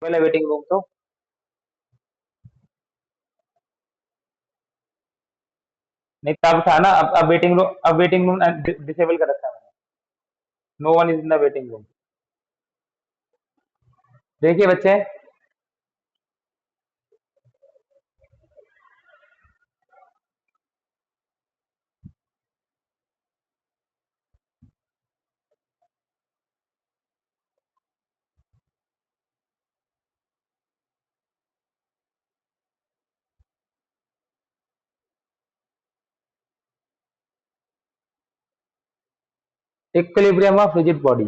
पहले waiting room तो नहीं तब था ना। अब वेटिंग रूम डिसेबल कर रखा है मैंने। No one is in the waiting room. देखिए बच्चे, equilibrium of rigid body.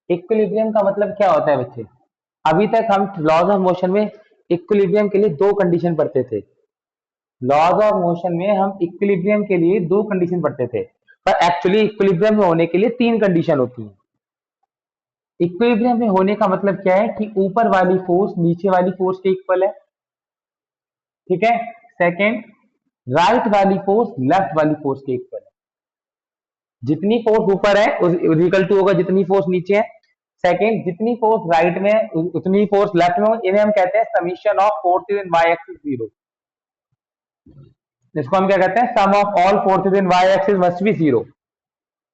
Equilibrium का मतलब क्या होता है बच्चे? अभी तक हम लॉज ऑफ मोशन में इक्विलिब्रियम के लिए दो कंडीशन पढ़ते थे। लॉज ऑफ मोशन में हम इक्विलिब्रियम के लिए दो कंडीशन पढ़ते थे, पर एक्चुअली इक्विलिब्रियम में होने के लिए तीन कंडीशन होती है। इक्विलिब्रियम में होने का मतलब क्या है कि ऊपर वाली फोर्स नीचे वाली फोर्स के इक्वल है, ठीक है। सेकंड, राइट वाली फोर्स लेफ्ट वाली फोर्स के इक्वल है। जितनी फोर्स ऊपर है इक्वल टू होगा जितनी फोर्स नीचे है। सेकंड, जितनी फोर्स राइट में है उतनी फोर्स लेफ्ट में हो। इन्हें हम कहते हैं summation of forces in Y axis zero. इसको हम क्या कहते हैं? Sum of all forces in Y axis must be zero.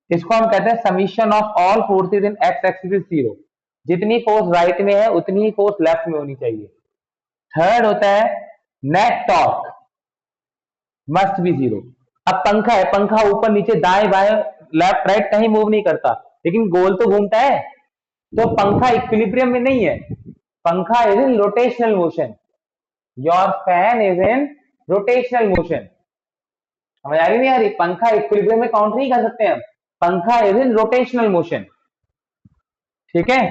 इसको हम कहते हैं summation of all forces in X axis is zero. जितनी फोर्स राइट में है उतनी ही फोर्स लेफ्ट में होनी चाहिए। थर्ड होता है net torque must be zero. अब पंखा है, पंखा ऊपर नीचे दाएं बाएं लेफ्ट राइट कहीं मूव नहीं करता, लेकिन गोल तो घूमता है। तो पंखा इक्विलिब्रियम में नहीं है, पंखा is in rotational motion. Your fan is in rotational motion. समझ आ रही नहीं आ रही? पंखा इक्विलिब्रियम में काउंट नहीं कर सकते हम। पंखा इज इन रोटेशनल मोशन, ठीक है।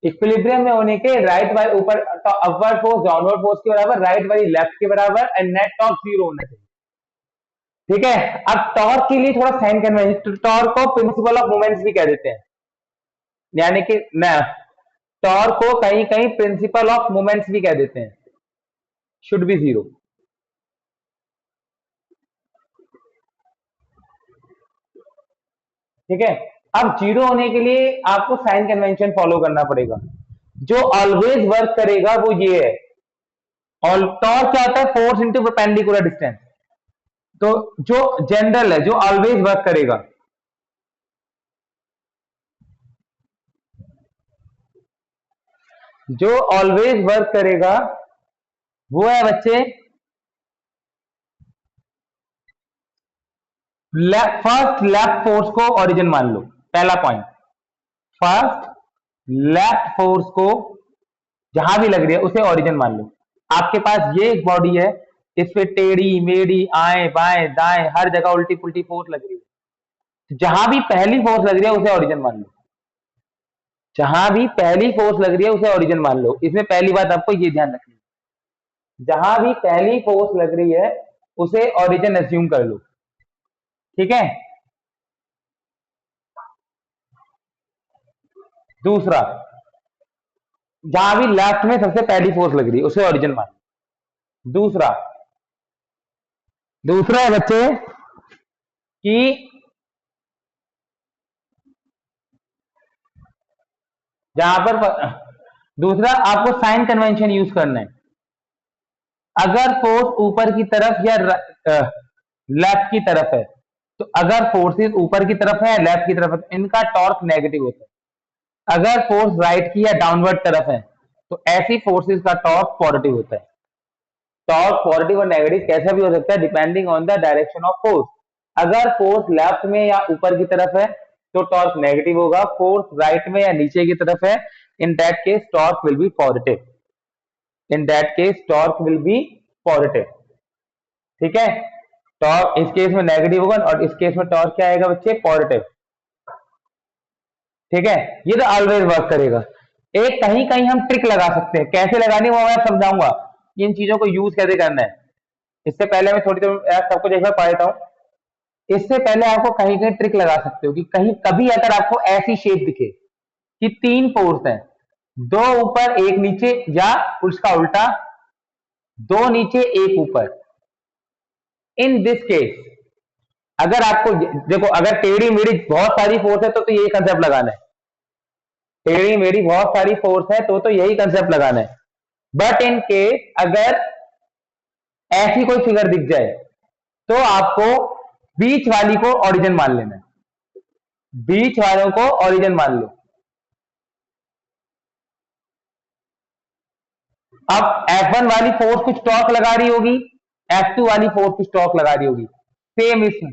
इक्विलिब्रियम में होने के राइट वाली ऊपर अपवर्ड फोर्स डाउनवर्ड फोर्स के बराबर, राइट वाली लेफ्ट के बराबर, एंड नेट टॉर्क जीरो होना चाहिए, ठीक है। अब टॉर्क के लिए थोड़ा साइन कन्वेंशन, टॉर्क को प्रिंसिपल ऑफ मोमेंट्स भी कह देते हैं, यानी कि न टॉर्क को कहीं कहीं प्रिंसिपल ऑफ मोमेंट्स भी कह देते हैं। शुड बी जीरो, ठीक है। अब जीरो होने के लिए आपको साइन कन्वेंशन फॉलो करना पड़ेगा। जो ऑलवेज वर्क करेगा वो ये है। और टॉर्क क्या होता है? Force into perpendicular distance. तो जो जनरल है, जो ऑलवेज वर्क करेगा, जो ऑलवेज वर्क करेगा वो है बच्चे फर्स्ट लेफ्ट फोर्स को ओरिजिन मान लो। पहला पॉइंट, फर्स्ट लेफ्ट फोर्स को जहां भी लग रही है उसे ओरिजिन मान लो। आपके पास ये एक बॉडी है, इस पे टेढ़ी मेढ़ी आए बाएं दाएं हर जगह उल्टी पुल्टी फोर्स लग रही है। तो जहां भी पहली फोर्स लग रही है उसे ओरिजिन मान लो। जहां भी पहली फोर्स लग रही है उसे ओरिजिन मान लो। इसमें पहली बात आपको ये ध्यान रखनी है, जहां भी पहली फोर्स लग रही है उसे ओरिजिन एज्यूम कर लो, ठीक है। दूसरा, जहां भी लेफ्ट में सबसे पहली फोर्स लग रही है उसे ओरिजिन मान लो। दूसरा, दूसरा है बच्चे कि जहां पर दूसरा आपको साइन कन्वेंशन यूज करना है। अगर फोर्स ऊपर की तरफ या लेफ्ट की तरफ है, तो अगर फोर्सेस ऊपर की तरफ है या लेफ्ट की तरफ है तो इनका टॉर्क नेगेटिव होता है। अगर फोर्स राइट की या डाउनवर्ड तरफ है तो ऐसी फोर्सेस का टॉर्क पॉजिटिव होता है। टॉर्क पॉजिटिव और नेगेटिव कैसा भी हो सकता है depending on the direction of force. अगर फोर्स लेफ्ट में या ऊपर की तरफ है तो टॉर्क नेगेटिव होगा। फोर्स राइट में या नीचे की तरफ है, in that case torque will be positive. In that case torque will be positive, ठीक है। टॉर्क इस केस में नेगेटिव होगा और इस केस में टॉर्क क्या आएगा बच्चे? पॉजिटिव, ठीक है। ये तो ऑलवेज वर्क करेगा। एक कहीं कहीं हम ट्रिक लगा सकते हैं, कैसे लगानी वो मैं समझाऊंगा, इन चीजों को यूज कैसे करना है। इससे पहले मैं थोड़ी देर सब कुछ एक बार पढ़ देता हूं। इससे पहले आपको कहीं कहीं ट्रिक लगा सकते हो कि कहीं कभी अगर आपको ऐसी शेप दिखे कि तीन फोर्स है, दो ऊपर एक नीचे, या उसका उल्टा दो नीचे एक ऊपर, इन दिस केस अगर आपको देखो, अगर टेढ़ी मेढ़ी बहुत सारी फोर्स है तो ये कंसेप्ट लगाना है। टेढ़ी मेढ़ी बहुत सारी फोर्स है तो यही कंसेप्ट लगाना है। बट इन केस अगर ऐसी कोई फिगर दिख जाए तो आपको बीच वाली को ओरिजिन मान लेना है, बीच वालों को ओरिजिन मान लो। अब F1 वाली फोर्स कुछ टॉर्क लगा रही होगी, F2 वाली फोर्स कुछ टॉर्क लगा रही होगी, सेम इसमें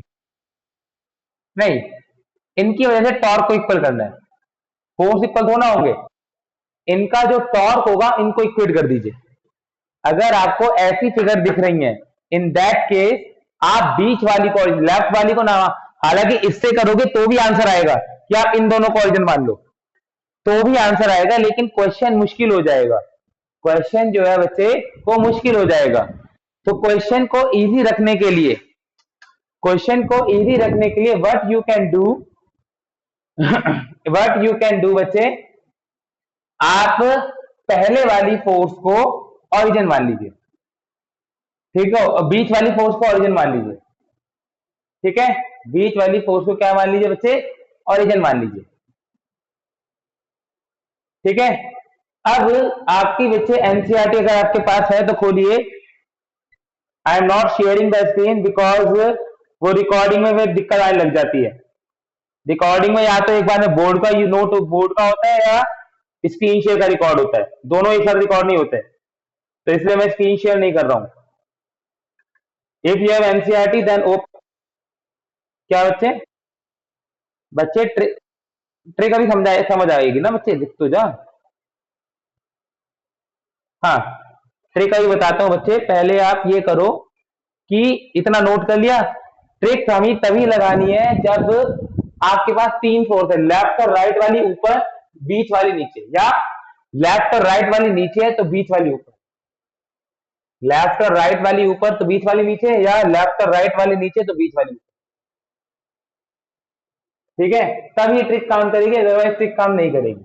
नहीं, इनकी वजह से टॉर्क को इक्वल करना है, फोर्स इक्वल होना होंगे, इनका जो टॉर्क होगा इनको इक्वेट कर दीजिए। अगर आपको ऐसी फिगर दिख रही है इन दैट केस आप बीच वाली को लेफ्ट वाली को ना, हालांकि इससे करोगे तो भी आंसर आएगा कि आप इन दोनों को ओरिजिन मान लो तो भी आंसर आएगा, लेकिन क्वेश्चन मुश्किल हो जाएगा, क्वेश्चन जो है बच्चे वो मुश्किल हो जाएगा। तो क्वेश्चन को इजी रखने के लिए, क्वेश्चन को इजी रखने के लिए what you can do what you can do बच्चे, आप पहले वाली फोर्स को ओरिजिन मान लीजिए, ठीक है, और बीच वाली फोर्स को ओरिजिन मान लीजिए, ठीक है, बीच वाली फोर्स को क्या मान लीजिए बच्चे, ओरिजिन मान लीजिए, ठीक है। अब आपकी बच्चे एनसीईआरटी अगर आपके पास है तो खोलिए। I am not sharing the screen because वो रिकॉर्डिंग में दिक्कत आने लग जाती है। रिकॉर्डिंग में या तो एक बार में बोर्ड का यू नोट बोर्ड का होता है या स्क्रीन शेयर का रिकॉर्ड होता है, दोनों एक साथ रिकॉर्ड नहीं होते, तो इसलिए मैं स्क्रीन शेयर नहीं कर रहा हूं। If you have NCERT then क्या बच्चे, बच्चे ट्रिक अभी समझ आएगी ना बच्चे, दिख तो जा। हाँ, ट्रिक अभी बताता हूँ बच्चे, पहले आप ये करो कि इतना नोट कर लिया, ट्रिक हमें तभी लगानी है जब आपके पास तीन फोर्स है, लेफ्ट और राइट वाली ऊपर, बीच वाली नीचे, या लेफ्ट और राइट वाली नीचे है तो बीच वाली ऊपर, लेफ्ट और राइट वाली ऊपर तो बीच वाली नीचे, या लेफ्ट और राइट वाली नीचे तो बीच वाली ऊपर, ठीक है, तब ये ट्रिक काम करेगी, अदरवाइज ट्रिक काम नहीं करेगी।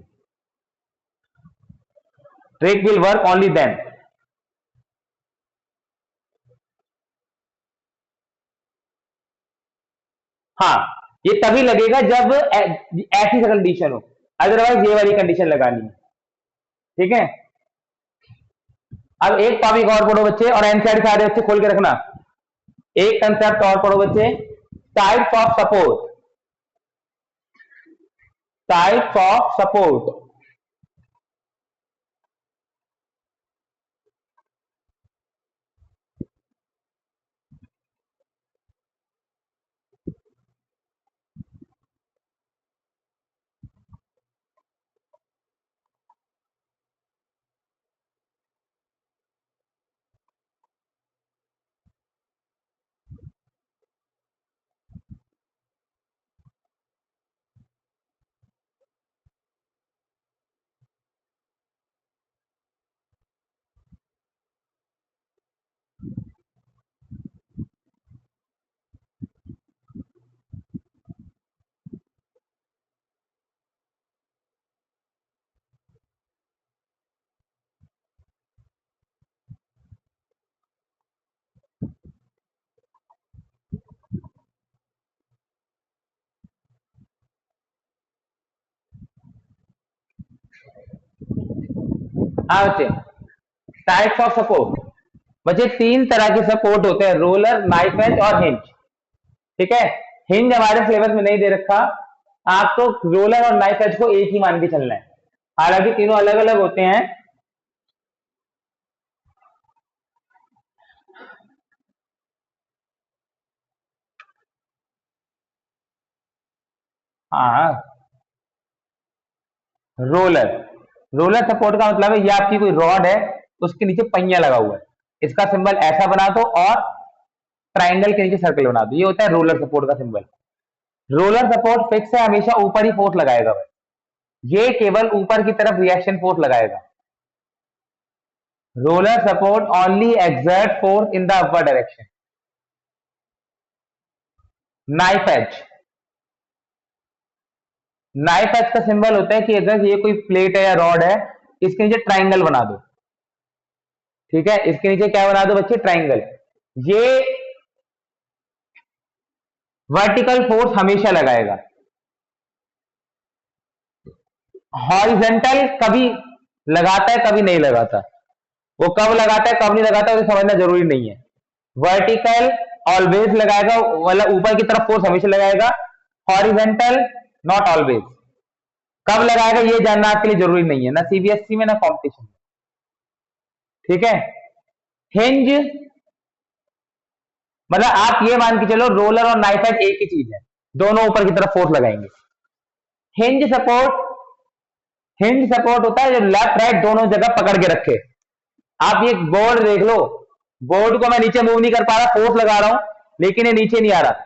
Trick will work only then. हाँ, ये तभी लगेगा जब ऐसी कंडीशन हो, अदरवाइज ये वाली कंडीशन लगानी है, ठीक है। अब एक टॉपिक और पढ़ो बच्चे, और एनसीईआरटी सारे बच्चे खोल के रखना, एक कंसेप्ट और पढ़ो बच्चे, types of support, types of support. हाँ बच्चे, टाइप्स ऑफ सपोर्ट, बच्चे तीन तरह के सपोर्ट होते हैं, रोलर, नाइफ एज और हिंज, ठीक है। हिंज हमारे सिलेबस में नहीं दे रखा, आपको रोलर और नाइफ एज को एक ही मान के चलना है, हालांकि तीनों अलग अलग होते हैं। हाँ, रोलर, रोलर सपोर्ट का मतलब है ये आपकी कोई रॉड है, उसके नीचे पहिया लगा हुआ है, इसका सिंबल ऐसा बना दो और ट्राइंगल के नीचे सर्कल बना दो, ये होता है रोलर सपोर्ट का सिंबल। रोलर सपोर्ट फिक्स है, हमेशा ऊपर ही फोर्स लगाएगा भाई, ये केवल ऊपर की तरफ रिएक्शन फोर्स लगाएगा। Roller support only exert force in the upper direction. Knife edge, knife edge का सिंबल होता है कि अगर ये कोई प्लेट है या रॉड है, इसके नीचे ट्राइंगल बना दो, ठीक है, इसके नीचे क्या बना दो बच्चे, ट्राइंगल, ये वर्टिकल फोर्स हमेशा लगाएगा, हॉरिजेंटल कभी लगाता है कभी नहीं लगाता, वो कब लगाता है कब नहीं लगाता उसे समझना जरूरी नहीं है। वर्टिकल ऑलवेज लगाएगा, मतलब ऊपर की तरफ फोर्स हमेशा लगाएगा। हॉरिजेंटल नॉट ऑलवेज, कब लगाएगा ये जानना आपके लिए जरूरी नहीं है, ना सीबीएसई में ना कॉम्पिटिशन में। ठीक है। हिंज, मतलब आप ये मान के चलो रोलर और नाइफ एज एक ही चीज है, दोनों ऊपर की तरफ फोर्स लगाएंगे। हिंज सपोर्ट, हिंज सपोर्ट होता है जो लेफ्ट राइट दोनों जगह पकड़ के रखे। आप ये बोर्ड देख लो, बोर्ड को मैं नीचे मूव नहीं कर पा रहा, फोर्स लगा रहा हूं लेकिन ये नीचे नहीं आ रहा,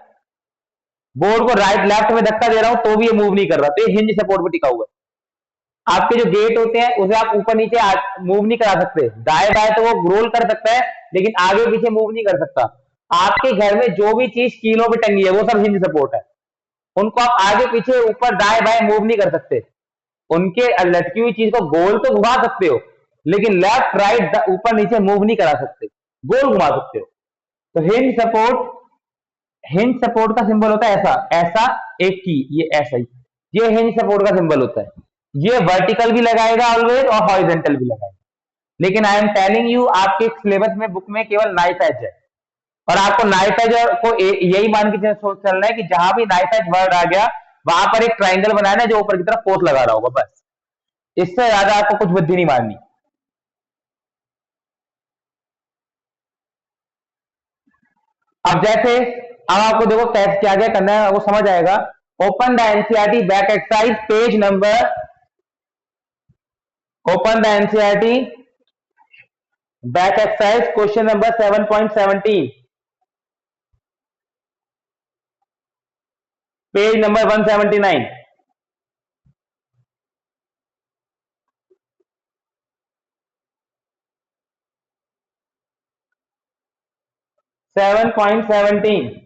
बोर्ड को राइट लेफ्ट में धक्का दे रहा हूं तो भी ये मूव नहीं कर रहा, तो ये हिंज सपोर्ट पे टिका हुआ है। आपके जो गेट होते हैं उसे आप ऊपर नीचे मूव नहीं करा सकते, दाएं बाएं तो वो रोल कर सकता है लेकिन आगे पीछे मूव नहीं कर सकता। आपके घर में जो भी चीज कीलों पे टंगी है वो सब हिंज सपोर्ट है, उनको आप आगे पीछे ऊपर दाएं बाएं मूव नहीं कर सकते। उनके लटकी हुई चीज को गोल तो घुमा सकते हो लेकिन लेफ्ट राइट ऊपर नीचे मूव नहीं करा सकते, गोल घुमा सकते हो। तो हिंज सपोर्ट, हिंज सपोर्ट का सिंबल होता है ऐसा, ऐसा एक की, ये ऐसा ही, ये हिंज सपोर्ट का सिंबल होता है। ये वर्टिकल भी लगाएगा ऑलवेज और हॉरिजेंटल भी लगाएगा, लेकिन आई एम टेलिंग यू आपके सिलेबस में बुक में केवल नाइफ एज है, और आपको नाइफ एज को यही मान के चलना है कि जहां भी नाइफ एज वर्ड आ गया वहां पर एक ट्राइंगल बनाना है जो ऊपर की तरफ फोर्स लगा रहा होगा, बस इससे ज्यादा आपको कुछ बुद्धि नहीं मारनी। अब जैसे, अब आपको देखो कैसे क्या क्या करना है वो समझ आएगा। Open the NCERT back exercise page number, open the NCERT back exercise question number 7.17, page number 179। 7.17।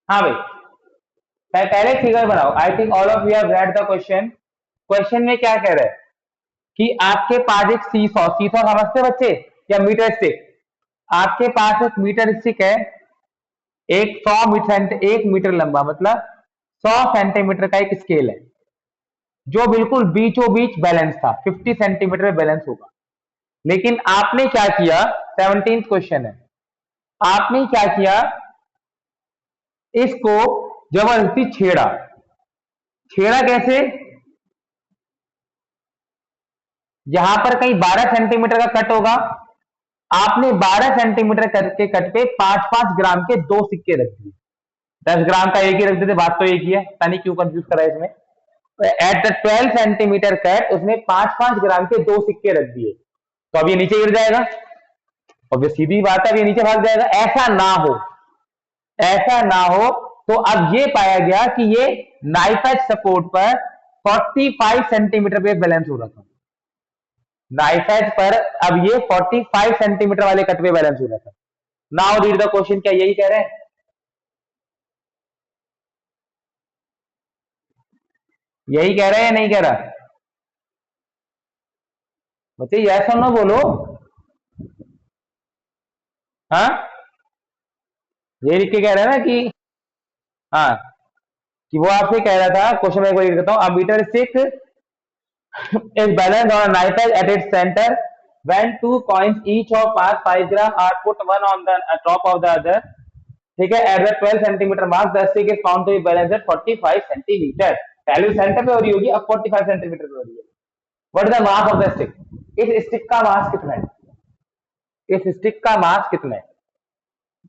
हाँ भाई, पहले फिगर बनाओ। I think all of you have read the question. Question में क्या कह रहा है कि आपके पास एक सीसॉ, सीसॉ समझते बच्चे, या मीटर स्टिक, आपके पास एक मीटर स्टिक है, एक 100 मीटर, 1 मीटर लंबा, मतलब 100 सेंटीमीटर का एक स्केल है जो बिल्कुल बीचों बीच बैलेंस था, 50 सेंटीमीटर बैलेंस होगा। लेकिन आपने क्या किया, 17th क्वेश्चन है, आपने क्या किया, इसको जबरदस्ती छेड़ा। छेड़ा कैसे, यहां पर कहीं 12 सेंटीमीटर का कट होगा, आपने 12 सेंटीमीटर के कट पे 5-5 ग्राम के 2 सिक्के रख दिए। 10 ग्राम का एक ही रख देते, बात तो एक ही है, पता नहीं क्यों कंफ्यूज करा है इसमें। एट द 12 सेंटीमीटर कट उसने 5-5 ग्राम के 2 सिक्के रख दिए, तो अब ये नीचे गिर जाएगा। और ये सीधी बात है, अब ये नीचे भाग जाएगा। ऐसा ना हो, ऐसा ना हो, तो अब ये पाया गया कि ये नाइफ एज सपोर्ट पर 45 सेंटीमीटर पे बैलेंस हो रहा था। नाइफ एज पर अब ये 45 सेंटीमीटर वाले कट पे बैलेंस हो रहा था। नाउ रीड द क्वेश्चन, क्या यही कह रहे हैं? यही कह रहे हैं या नहीं कह रहा? बताइए, ऐसा ना बोलो। हाँ, ये लिख के कह रहे हैं ना कि, हाँ, कि वो आपसे कह रहा था, क्वेश्चन में एक बार रीड करता हूं। A metre stick is balanced on a knife edge at its center when two coins each of mass 5 gram are put one on the top of the other. ठीक है, at the 12 centimetre mass the stick is found to be balanced at 45 centimetre. Value centre पे हो रही होगी, अब 45 centimetre पे हो रही है। What is the mass of the stick? इस स्टिक का मास कितना है? इस स्टिक का मास कितना है?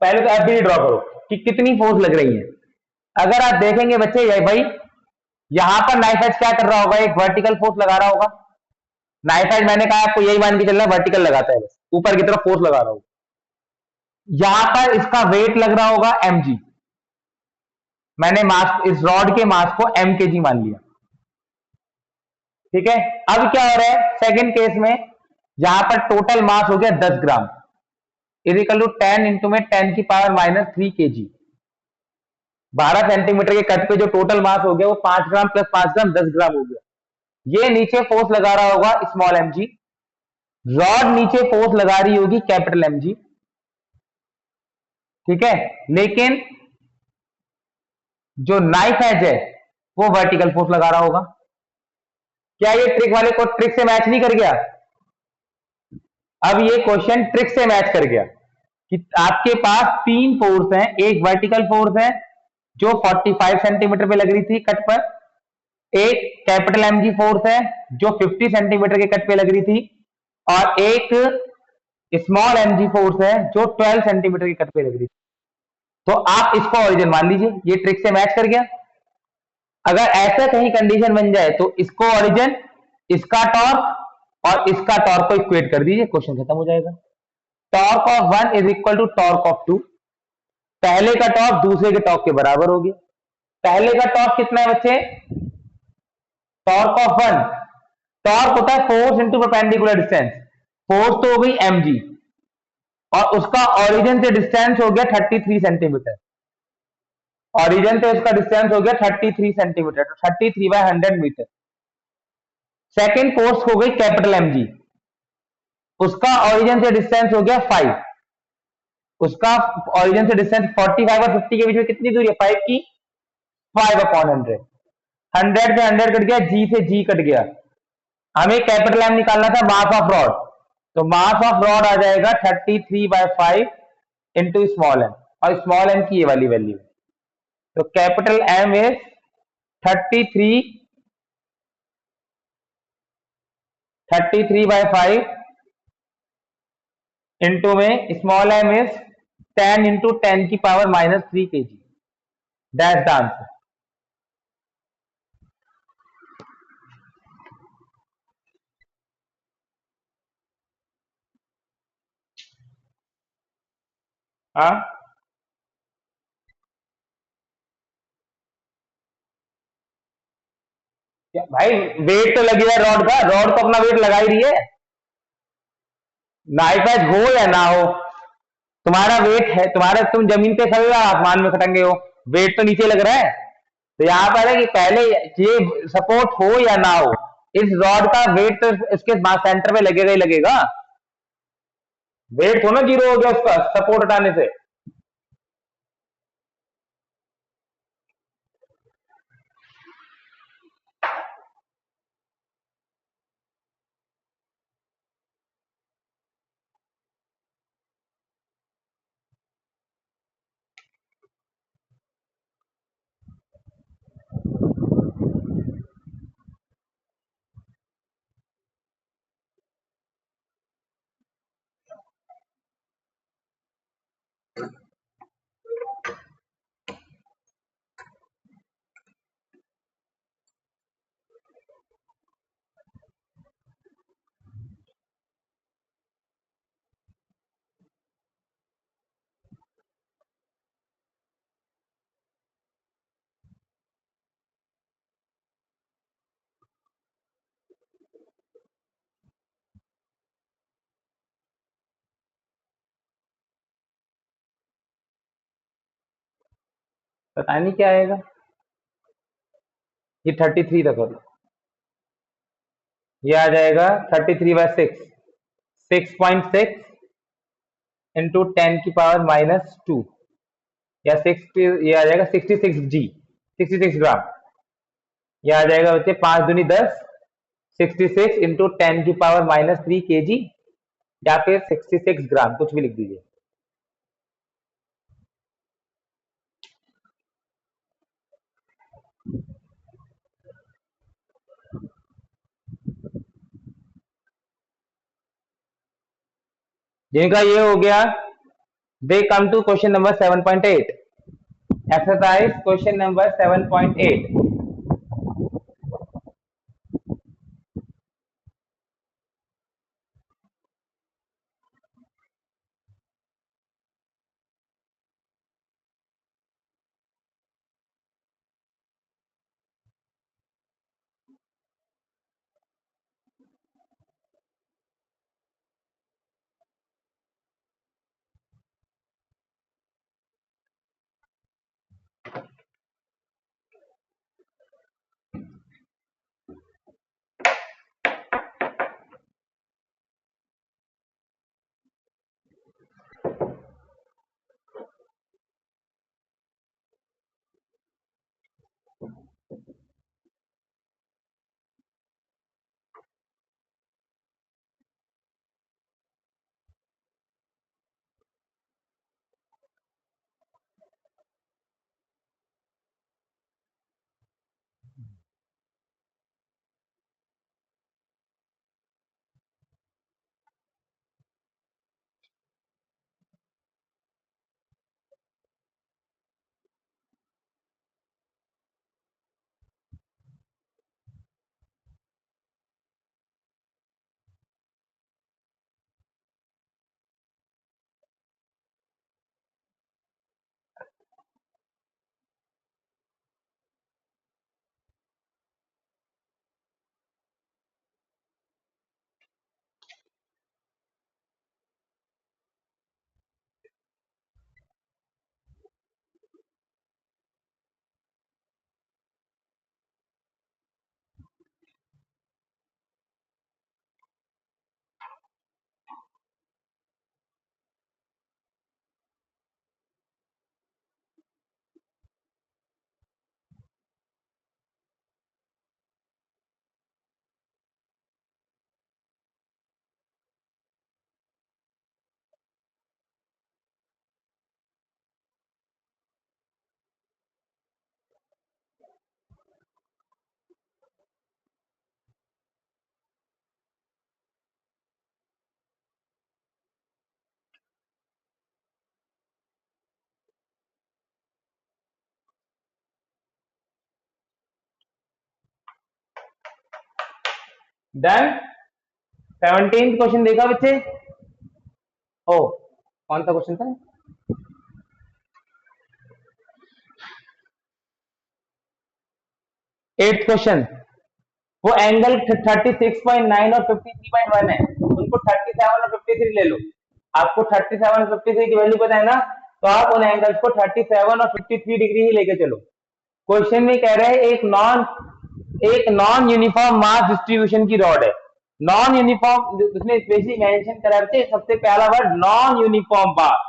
पहले तो एफ ड्रॉ करो कि कितनी फोर्स लग रही है। अगर आप देखेंगे बच्चे, ये भाई यहां पर नाइफ एज क्या कर रहा होगा? एक वर्टिकल फोर्स लगा रहा होगा। नाइफ एज मैंने कहा आपको यही मान के चलना, वर्टिकल लगाता है, बस ऊपर की तरफ फोर्स लगा रहा होगा। यहां पर इसका वेट लग रहा होगा mg। मैंने मास, इस रॉड के मास को m kg मान लिया। ठीक है, अब क्या हो रहा है सेकंड केस में? यहां पर टोटल मास हो गया 10 ग्राम, इजिकल टू 10 इंटू में 10 की पावर माइनस 3 kg। 12 सेंटीमीटर के कट पे जो टोटल मास हो गया वो 5 ग्राम प्लस 5 ग्राम 10 ग्राम हो गया। ये नीचे फोर्स लगा रहा होगा स्मॉल mg, रॉड नीचे फोर्स लगा रही होगी कैपिटल mg। ठीक है, लेकिन जो नाइफ एज है वो वर्टिकल फोर्स लगा रहा होगा। क्या ये ट्रिक वाले को ट्रिक से मैच नहीं कर गया? अब ये क्वेश्चन ट्रिक से मैच कर गया कि आपके पास तीन फोर्स हैं। एक वर्टिकल फोर्स है जो 45 सेंटीमीटर पे लग रही थी कट पर, एक कैपिटल mg फोर्स है जो 50 सेंटीमीटर के कट पे लग रही थी, और एक स्मॉल mg फोर्स है जो 12 सेंटीमीटर के कट पे लग रही थी। तो आप इसको ओरिजिन मान लीजिए, ये ट्रिक से मैच कर गया। अगर ऐसा कहीं कंडीशन बन जाए तो इसको ओरिजिन, इसका टॉर्क और इसका टॉर्क को इक्वेट कर दीजिए, क्वेश्चन खत्म हो जाएगा। Torque of one is equal to torque of two. पहले का टॉर्क दूसरे के टॉर्क के बराबर हो गया। पहले का टॉर्क कितना है बच्चे? टॉर्क ऑफ वन, टॉर्क होता है force into perpendicular distance. Force तो हो गई mg, और उसका ओरिजिन से डिस्टेंस हो गया 33 सेंटीमीटर। ओरिजिन से उसका डिस्टेंस हो गया 33 सेंटीमीटर, तो 33/100 मीटर। सेकेंड फोर्स हो गई कैपिटल mg, उसका ओरिजिन से डिस्टेंस हो गया 5। उसका ओरिजिन से डिस्टेंस 45 और 50 के बीच में कितनी दूरी है? 5 की 5/100। 100 से 100 कट गया, जी से जी कट गया। हमें कैपिटल एम निकालना था, मास ऑफ रॉड। तो मास ऑफ रॉड आ जाएगा 33/5 इंटू स्मॉल एम, और स्मॉल एम की ये वाली वैल्यू। तो कैपिटल एम इज 33/5 इंटू में स्मॉल एम इज 10 इंटू 10 की power minus 3 kg। That's the answer. हाँ भाई, वेट तो लगी है रॉड का, रॉड तो अपना वेट लगा ही रही है। नाइफ एज हो या ना हो, तुम्हारा वेट है, तुम्हारा, तुम जमीन पे खड़े हो या आसमान में खटंगे हो, वेट तो नीचे लग रहा है। तो यहाँ पर है कि पहले ये सपोर्ट हो या ना हो, इस रॉड का वेट तो इसके सेंटर पे लगेगा ही लगेगा। वेट थोड़ा जीरो हो गया उसका सपोर्ट हटाने से। पता नहीं क्या आएगा, ये 33 तक होगा, ये आ जाएगा 33/6, 6.6 इंटू 10⁻⁻², या 6, ये आ जाएगा 66 G, 66 ग्राम। ये आ जाएगा बच्चे 5 दूनी 10, 66 इंटू 10⁻³ kg, या फिर 66 ग्राम, कुछ भी लिख दीजिए। जिनका ये हो गया, they come to question number 7.8, exercise question number 7.8। Done. 17 question देखा बच्चे? ओ, कौन सा क्वेश्चन था? 8th क्वेश्चन, वो एंगल 36.9 और 53.1 है, उनको 37 और 53 ले लो। आपको 37 और 53 की वैल्यू पता है ना, तो आप उन एंगल्स को 37 और 53 डिग्री ही लेके चलो। क्वेश्चन में कह रहे हैं एक नॉन यूनिफॉर्म मास डिस्ट्रीब्यूशन की रॉड है। नॉन यूनिफॉर्म, उसने स्पेशली मेंशन करा है, सबसे पहला word non uniform mass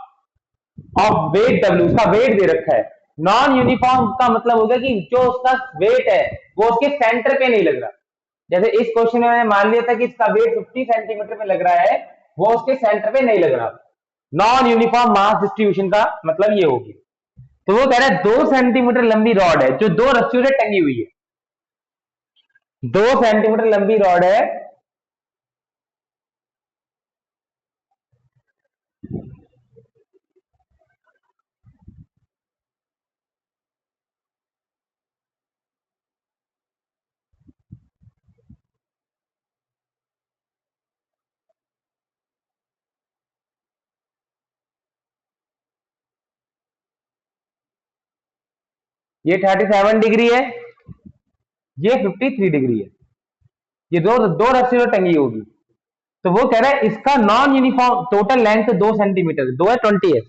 of weight W, उसका वेट दे रखा है। नॉन यूनिफॉर्म का मतलब हो गया कि जो उसका वेट है वो उसके सेंटर पे नहीं लग रहा। जैसे इस क्वेश्चन में मैंने मान लिया था कि इसका वेट 50 सेंटीमीटर पे लग रहा है, वो उसके सेंटर पे नहीं लग रहा। नॉन यूनिफॉर्म मास डिस्ट्रीब्यूशन का मतलब ये होगी। तो वो कह रहा है 2 सेंटीमीटर लंबी रॉड है जो 2 रस्सियों से टंगी हुई है। 2 सेंटीमीटर लंबी रॉड है, ये 37 डिग्री है, ये 53 डिग्री है, ये दो दो रस्सियों से टंगी होगी। तो वो कह रहा है इसका non uniform total length 2 centimetre, 2 है 20 है,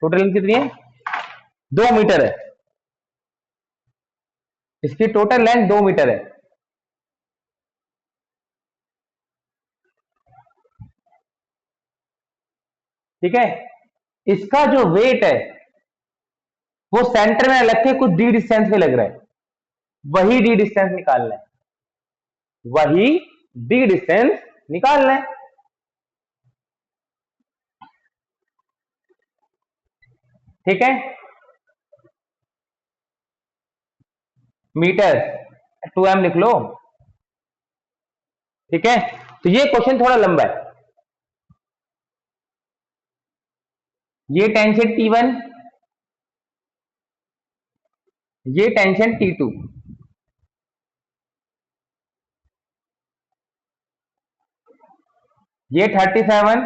टोटल लेंथ कितनी है 2 मीटर है, इसकी टोटल लेंथ 2 मीटर है। ठीक है, इसका जो वेट है वो सेंटर में लग के कुछ डी डिस्टेंस पे लग रहा है, वही डी डिस्टेंस निकालना है, वही डी डिस्टेंस निकालना है। ठीक है, मीटर 2m लिख लो। ठीक है, तो ये क्वेश्चन थोड़ा लंबा है। ये टेंशन T1, ये टेंशन T2, ये 37,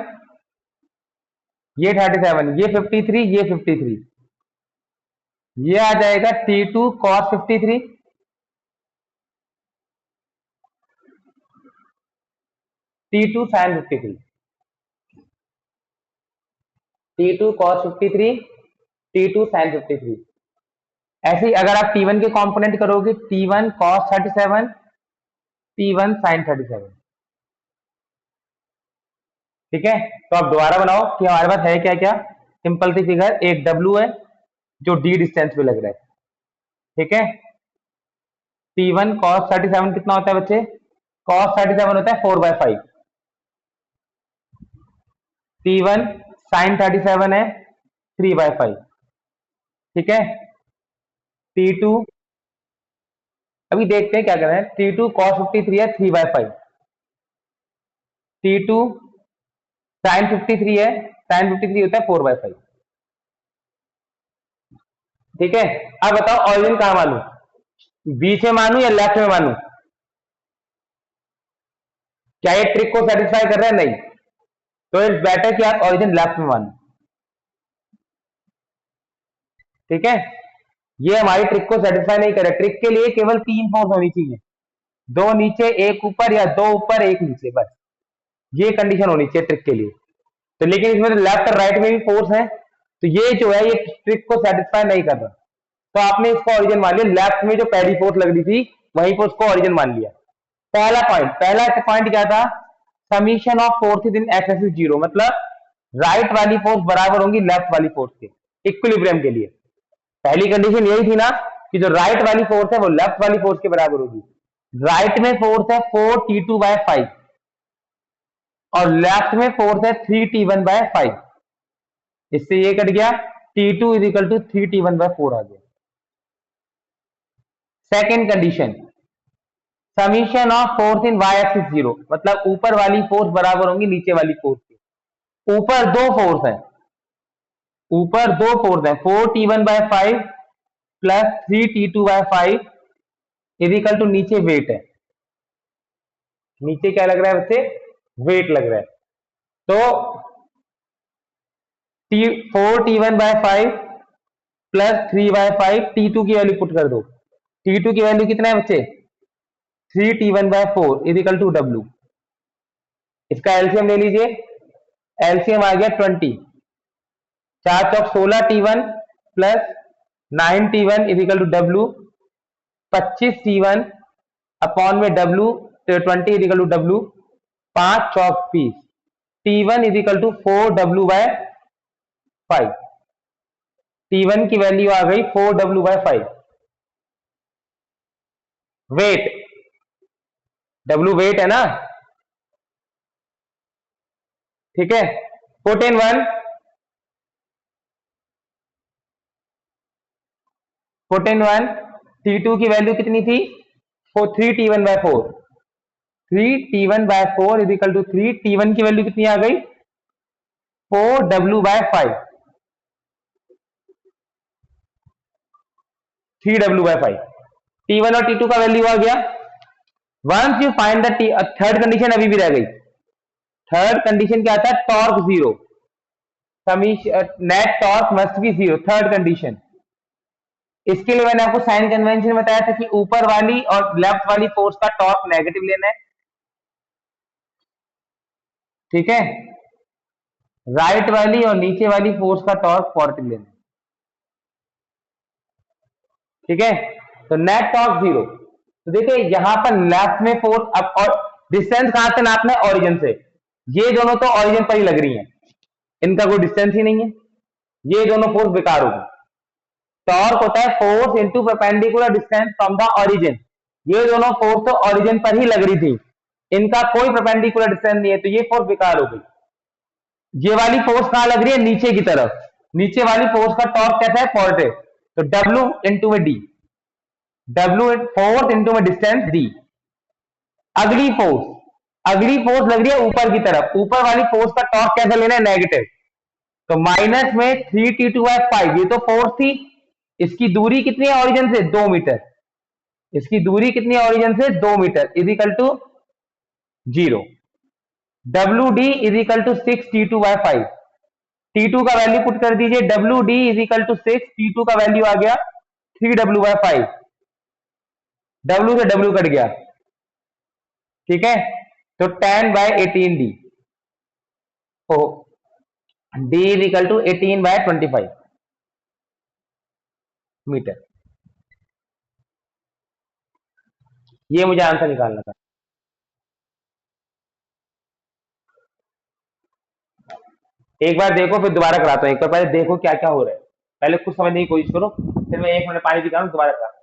ये 37, ये 53, ये 53, ये आ जाएगा T2 cos 53, T2 sin 53, T2 cos 53, T2 sin 53। ऐसे ही अगर आप T1 के कंपोनेंट करोगे, T1 cos 37, T1 sin 37। ठीक है, तो आप दोबारा बनाओ कि हमारे पास है क्या क्या। सिंपल सी फिगर, एक W है जो D डिस्टेंस पे लग रहा है। ठीक है, T1 cos 37 कितना होता है बच्चे? cos 37 होता है 4/5। T1 sin 37 है 3/5। ठीक है, T2 अभी देखते हैं क्या कर रहे हैं। T2 cos 53 है 3/5, T2 sin 53 है, sin 53 होता है 4/5। ठीक है, अब बताओ ऑरिजिन कहां मानू, बीच में मानू या लेफ्ट में मानू? क्या ये ट्रिक को सेटिस्फाई कर रहा है? नहीं, तो इट्स बेटर कि आप ऑरिजिन लेफ्ट में मानो। ठीक है, ये हमारी ट्रिक को सेटिस्फाई नहीं करे। ट्रिक के लिए केवल 3 फोर्स होनी चाहिए, 2 नीचे 1 ऊपर, या 2 ऊपर 1 नीचे, बस ये कंडीशन होनी चाहिए ट्रिक के लिए। तो लेकिन इसमें तो लेफ्ट और राइट में भी फोर्स है, तो ये जो है ये ट्रिक को सेटिस्फाई नहीं कर रहा। तो आपने इसको ऑरिजिन मान लिया, लेफ्ट में जो पहली फोर्स लग रही थी वहीं पर उसको ऑरिजिन मान लिया। पहला पॉइंट क्या था? Summation of forces in X axis 0, मतलब राइट वाली फोर्स बराबर होंगी लेफ्ट वाली फोर्स के, इक्विलिब्रियम के लिए। पहली कंडीशन यही थी ना कि जो राइट वाली फोर्स है वो लेफ्ट वाली फोर्स के बराबर होगी। राइट में फोर्स है 4T2/5 और लेफ्ट में फोर्स है 3T1/5। इससे ये कट गया, T2 इजिकल टू 3T1/4 आ गया। Second condition, summation of force in Y axis 0, मतलब ऊपर वाली फोर्स बराबर होंगी नीचे वाली फोर्स के। ऊपर दो फोर्स है, ऊपर दो फोर्स है, 4T1/5 plus 3T2/5 is equal to नीचे वेट है। नीचे क्या लग रहा है बच्चे? वेट लग रहा है। तो 4T1/5 प्लस 3/5, T2 की वैल्यू पुट कर दो। T2 की वैल्यू कितना है बच्चे? 3T1/4 is equal to W। इसका एलसीएम ले लीजिए, एलसीएम आ गया 20, 4 चौक 16T1 plus 9T1 is equal to W, 25T1 upon में W 20 इजिकल टू W, 5 चौक 20, T1 is equal to 4W/5। T1 की वैल्यू आ गई 4W/5। वेट, W वेट है ना? ठीक है, put in 1, put in 1। T2 की वैल्यू कितनी थी? 3T1/4, 3T1/4 is equal to 3, T1 की वैल्यू कितनी आ गई? 4W/5, 3W/5। T1 और T2 का वैल्यू आ गया। Once you find the third condition अभी भी रह गई। थर्ड कंडीशन क्या था? Torque 0, net torque must be 0, third condition. इसके लिए मैंने आपको साइन कन्वेंशन बताया था कि ऊपर वाली और लेफ्ट वाली फोर्स का टॉर्क नेगेटिव लेना है। ठीक है, राइट वाली और नीचे वाली फोर्स का टॉर्क पॉजिटिव लेना है। ठीक है, तो नेट टॉर्क 0। तो देखिए यहां पर लेफ्ट में फोर्स अब, और डिस्टेंस कहां से नापना है, ओरिजिन से। ये दोनों तो ओरिजिन पर ही लग रही हैं, इनका कोई डिस्टेंस ही नहीं है, ये दोनों फोर्स बेकार होगी। टॉर्क होता है force into perpendicular distance from the origin. ये दोनों फोर्स तो ओरिजिन पर ही लग रही थी, इनका कोई परपेंडिकुलर डिस्टेंस नहीं है, तो ये फोर्स बेकार हो गई। ये वाली फोर्स कहां लग रही है, नीचे की तरफ। नीचे वाली फोर्स का टॉर्क कैसा है, पॉजिटिव, तो डब्ल्यू इंटू में डी, डब्ल्यू फोर्स इंटू में डिस्टेंस डी। अगली फोर्स, अगली फोर्स लग रही है ऊपर की तरफ, ऊपर वाली फोर्स का टॉर्क कैसा लेना है, नेगेटिव, तो माइनस में 3T2F5, ये तो फोर्स थी, इसकी दूरी कितनी है ओरिजिन से, 2 मीटर, इसकी दूरी कितनी है ओरिजिन से, 2 metre, is equal to 0। W D is equal to 6T2/5, T2 का वैल्यू पुट कर दीजिए, W D is equal to 6, T2 का वैल्यू आ गया 3W/5, डब्ल्यू से डब्ल्यू कट गया, ठीक है, तो 10/18D, O D is equal to 18/25 metre. ये मुझे आंसर निकालना था। एक बार देखो फिर दोबारा कराता हूँ, एक बार पहले देखो क्या क्या हो रहा है, पहले कुछ समझने की कोशिश करो, फिर मैं 1 मिनट पानी पी हूँ, दोबारा कराता हूँ।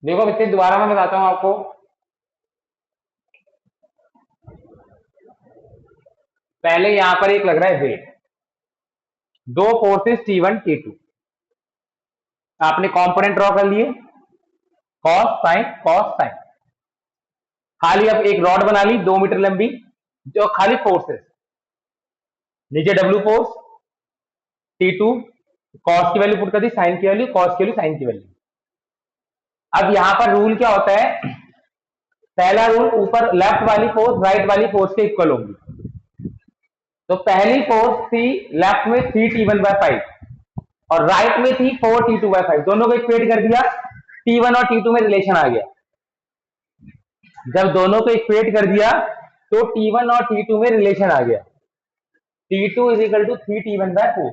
देखो बच्चे, दोबारा मैं बताता हूँ आपको, पहले यहां पर एक लग रहा है वेट, दो फोर्सेस T1 T2, आपने कंपोनेंट ड्रॉ कर लिए, कॉस साइन कॉस साइन, खाली अब एक रॉड बना ली 2 मीटर लंबी, जो खाली फोर्सेस, नीचे डब्ल्यू फोर्स, T2, कॉस की वैल्यू पुट कर दी, साइन की वैल्यू, कॉस की वैल्यू, साइन की वैल्यू। अब यहां पर रूल क्या होता है, पहला रूल, ऊपर लेफ्ट वाली फोर्स राइट वाली फोर्स के इक्वल होगी। तो पहली फोर्स थी लेफ्ट में 3T1/5 और राइट में थी 4T2/5, दोनों को इक्वेट कर दिया, T1 और T2 में रिलेशन आ गया। जब दोनों को इक्वेट कर दिया तो T1 और T2 में रिलेशन आ गया। T2 is equal to 3T1/4,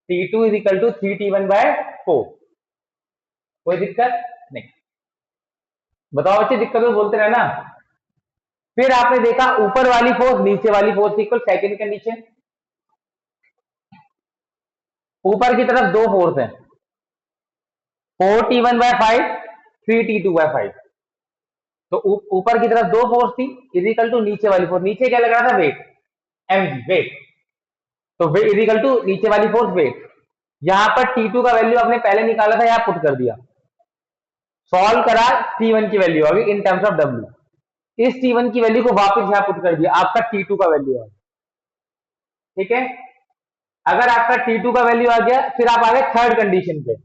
T2 is equal to 3T1/4। कोई दिक्कत नहीं? बताओ बच्चे, दिक्कत तो बोलते रहना। फिर आपने देखा ऊपर वाली फोर्स नीचे वाली फोर्स इक्वल, सेकेंड कंडीशन। ऊपर की तरफ दो फोर्स है, 4T1/5, 3T2/5। तो ऊपर की तरफ दो फोर्स थी, इजिकल टू नीचे वाली फोर्स, नीचे क्या लग रहा था, वेट, mg, वेट। तो इजिकल टू नीचे वाली फोर्स वेट। यहां पर T2 का वैल्यू आपने पहले निकाला था, यहां पुट कर दिया, सॉल्व करा, T1 की वैल्यू आ गई इन टर्म्स ऑफ W। इस T1 की वैल्यू को वापस यहां पुट कर दिया, आपका T2 का वैल्यू आ गया। ठीक है, अगर आपका T2 का वैल्यू आ गया, फिर आप आ गए थर्ड कंडीशन पे।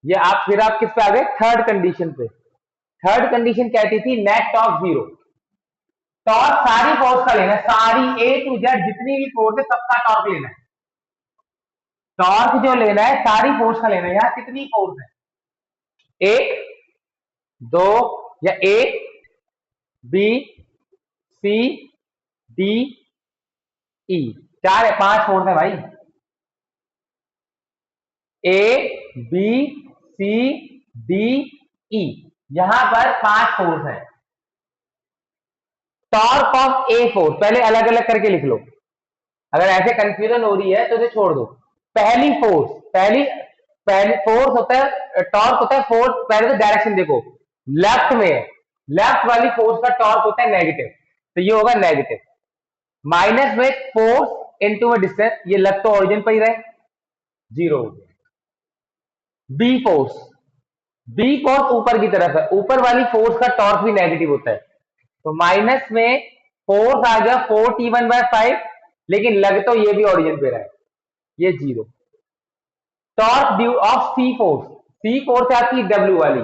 ये आप फिर आप किस पे आ गए, थर्ड कंडीशन पे। थर्ड कंडीशन कहती थी नेट टॉर्क 0। टॉर्क सारी फोर्स का लेना है, सारी A to Z जितनी भी फोर्स है सबका टॉर्क लेना है। टॉर्क जो लेना है सारी फोर्स का लेना है। यहां कितनी फोर्स है, एक, दो, या A, B, C, D, E, चार है, पांच फोर्स है भाई। A, B, C, D, E, यहां पर पांच फोर्स है। टॉर्क ऑफ ए फोर्स पहले अलग अलग करके लिख लो, अगर ऐसे कंफ्यूजन हो रही है तो इसे छोड़ दो। पहली फोर्स, पहली फोर्स होता है, टॉर्क होता है फोर्स, पहले तो डायरेक्शन देखो, लेफ्ट में है, लेफ्ट वाली फोर्स का टॉर्क होता है नेगेटिव, तो ये होगा नेगेटिव। माइनस में फोर्स इनटू में डिस्टेंस, ये लग तो ओरिजिन पर ही रहे, जीरो हो गया। बी फोर्स, बी फोर्स ऊपर की तरफ है, ऊपर वाली फोर्स का टॉर्क भी नेगेटिव होता है, तो माइनस में फोर्स आ गया 4T1/5, लेकिन लग तो ये भी ओरिजिन पे रहा है, ये zero. Torque due of C force, C force आती है डब्ल्यू वाली,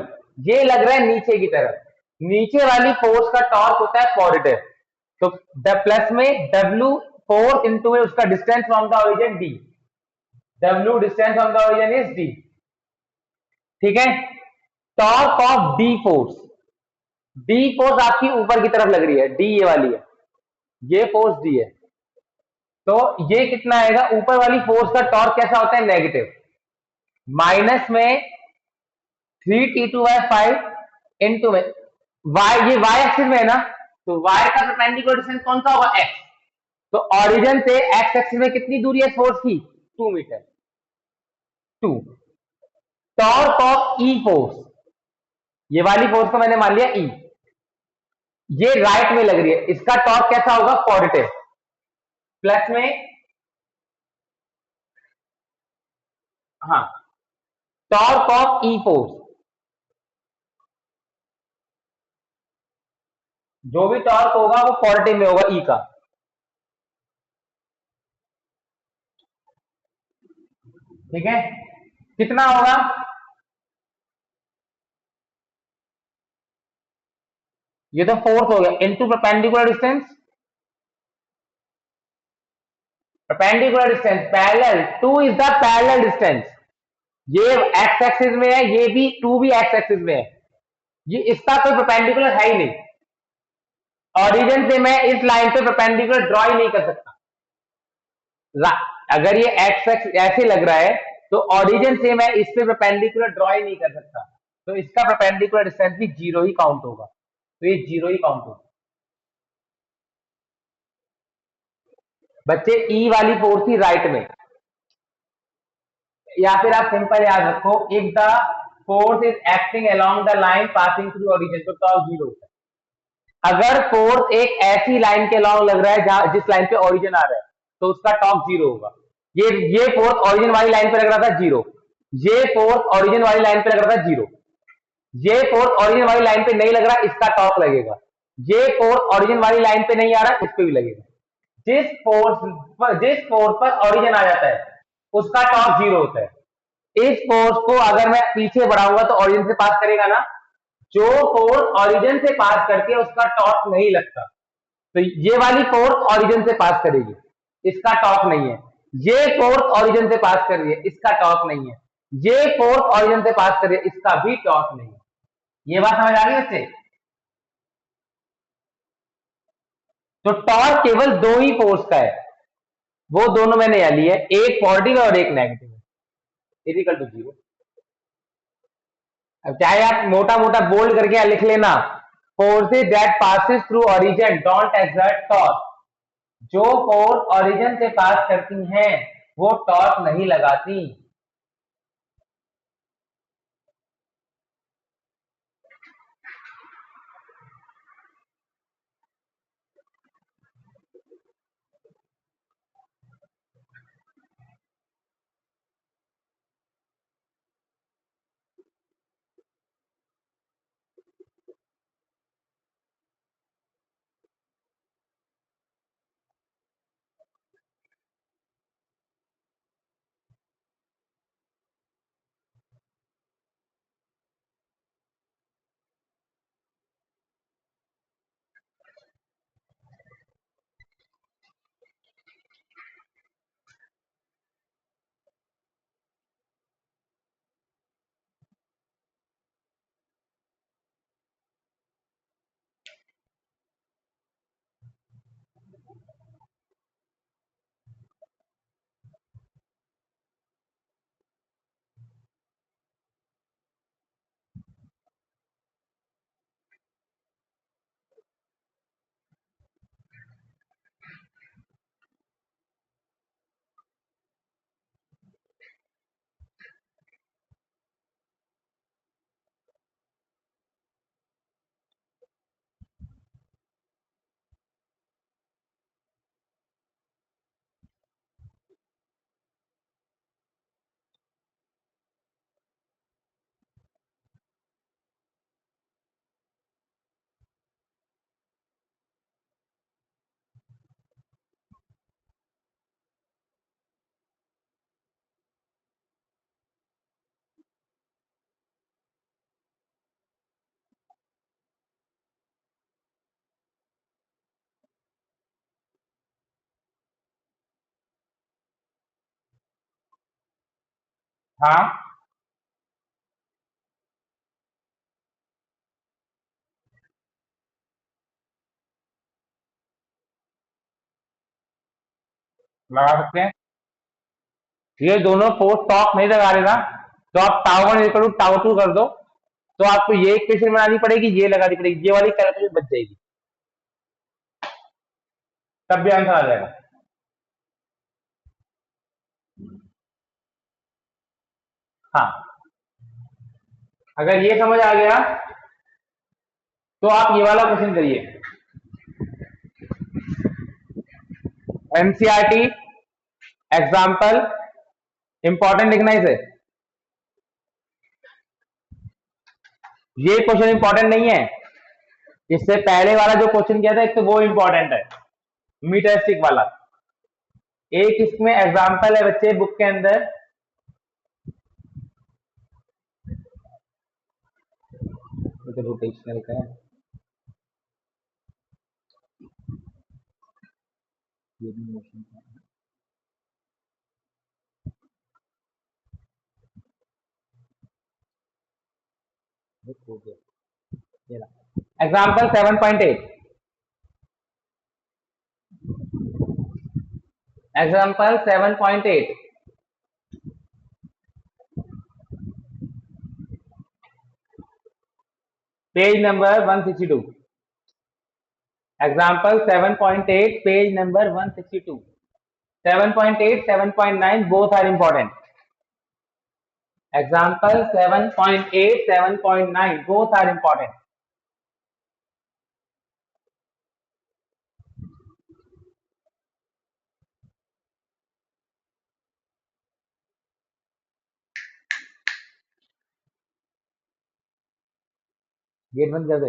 ये लग रहा है नीचे की तरफ, नीचे वाली फोर्स का टॉर्क होता है पॉजिटिव, तो प्लस में डब्ल्यू फोर्स इंटू उसका distance from the origin D, W distance from the origin is D. ठीक है, torque of D force, D force आपकी ऊपर की तरफ लग रही है, डी ये वाली है, ये फोर्स डी है, तो ये कितना आएगा, ऊपर वाली फोर्स का टॉर्क कैसा होता है, नेगेटिव, माइनस में 3T2/5 इंटू में y, ये y एक्सिस में है ना, तो y का परपेंडिकुलर डिस्टेंस कौन सा होगा, x, तो ओरिजिन से x एक्सिस में कितनी दूरी है फोर्स की, 2 metre, 2। Torque of E force, ये वाली फोर्स को मैंने मान लिया E, ये राइट में लग रही है, इसका टॉर्क कैसा होगा, पॉजिटिव, प्लस में, हाँ, टॉर्क ऑफ ई फोर्स, जो भी टॉर्क होगा वो पॉजिटिव में होगा ई का। ठीक है, कितना होगा, ये तो फोर्स हो गया into perpendicular distance, perpendicular distance parallel, 2 is the parallel distance, ये एक्स एक्सिस में है, ये भी 2 भी एक्स एक्सिस में है, ये इसका कोई परपेंडिकुलर है ही नहीं, ओरिजिन से मैं इस लाइन पे परपेंडिकुलर ड्रॉ ही नहीं कर सकता। अगर ये एक्स एक्स ऐसे लग रहा है तो ओरिजिन से मैं इस पे परपेंडिकुलर ड्रॉ ही नहीं कर सकता, तो इसका परपेंडिकुलर डिस्टेंस भी जीरो ही काउंट होगा, तो ये जीरो ही काउंट होगा। बच्चे ई वाली फोर्स थी राइट में, या फिर आप सिंपल याद रखो, if the force is acting along the line passing through origin, तो टॉर्क जीरो होता है। अगर फोर्स एक ऐसी लाइन के अलोंग लग रहा है जहां जिस लाइन पे ओरिजिन आ रहा है, तो उसका टॉर्क जीरो होगा। ये फोर्स ओरिजिन वाली लाइन पे लग रहा था, जीरो, ये फोर्स ओरिजिन वाली लाइन पे लग रहा था, जीरो, ये फोर्स ओरिजिन वाली लाइन पे नहीं लग रहा, इसका टॉर्क लगेगा, ये फोर्स ओरिजिन वाली लाइन पे नहीं आ रहा, इस पे भी लगेगा। जिस फोर्स पर ओरिजिन आ जाता है उसका टॉर्क जीरो होता है, इस फोर्स को अगर मैं पीछे बढ़ाऊंगा तो ओरिजिन से पास करेगा ना, जो फोर्स ओरिजिन से पास करके उसका टॉर्क नहीं लगता, तो ये वाली फोर्स ओरिजिन से पास करेगी, इसका टॉर्क नहीं है। ये फोर्स ओरिजिन से पास कर रही है, इसका टॉर्क नहीं है। ये फोर्स ओरिजिन से पास कर रही है, इसका भी टॉर्क नहीं है। ये बात समझ आ गई इससे? तो टॉर्क केवल दो ही फोर्स का है, वो दोनों मैंने यह ली है, एक पॉजिटिव और एक नेगेटिव है, इक्वल टू जीरो। अब चाहे आप मोटा मोटा बोल्ड करके लिख लेना, forces that passes through origin don't exert torque. जो फोर्स ओरिजिन से पास करती हैं वो टॉर्क नहीं लगाती। हाँ, लगा सकते हैं। ये दोनों फोर्स टॉर्क नहीं लगा रहे ना, तो आप tau one equal to tau two कर दो, तो आपको ये इक्वेशन बनानी पड़ेगी, ये लगानी पड़ेगी, ये वाली कैलकुलेशन बच जाएगी, तब भी आंसर आ जाएगा। हाँ, अगर ये समझ आ गया तो आप ये वाला क्वेश्चन करिए, एनसीईआरटी एग्जाम्पल, इंपॉर्टेंट लिखना इसे। ये क्वेश्चन इंपॉर्टेंट नहीं है, इससे पहले वाला जो क्वेश्चन किया था एक तो वो इंपॉर्टेंट है, मीटर स्टिक वाला। एक इसमें एग्जाम्पल है बच्चे बुक के अंदर, रोटेशनल का है, ये भी मोशन का है, example 7.8, example 7.8, page number 162, example 7.8 page number 162, 7.8 7.9 both are important, example 7.8 7.9 both are important। Gate बंद कर दे।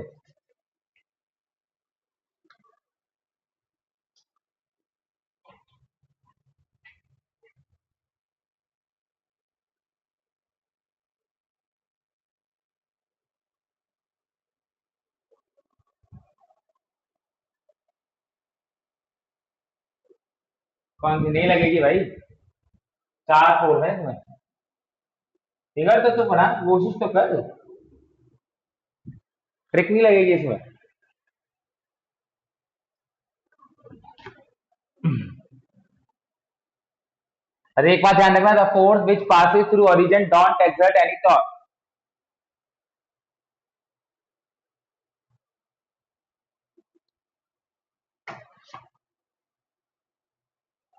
कौन सी नहीं लगेगी भाई? 4 4 है इसमें। फिगर तो तू बना, कोशिश तो कर। ट्रिक नहीं लगेगी इसमें। अरे एक बात ध्यान रखना, the force which passes through origin don't exert any torque.